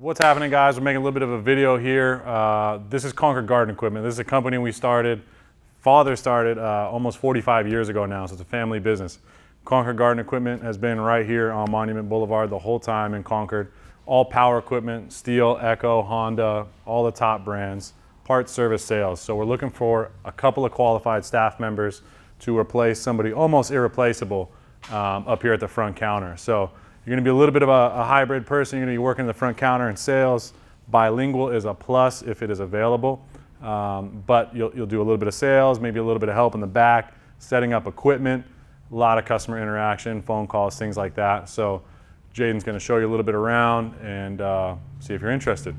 What's happening, guys? We're making a little bit of a video here. This is Concord Garden Equipment. This is a company we started, father started almost 45 years ago now, so it's a family business. Concord Garden Equipment has been right here on Monument Boulevard the whole time in Concord. All power equipment, Steel, Echo, Honda, all the top brands, parts, service, sales. So we're looking for a couple of qualified staff members to replace somebody almost irreplaceable up here at the front counter. So you're going to be a little bit of a hybrid person. You're going to be working the front counter in sales. Bilingual is a plus if it is available, but you'll do a little bit of sales, maybe a little bit of help in the back, setting up equipment, a lot of customer interaction, phone calls, things like that. So Jaden's going to show you a little bit around and see if you're interested.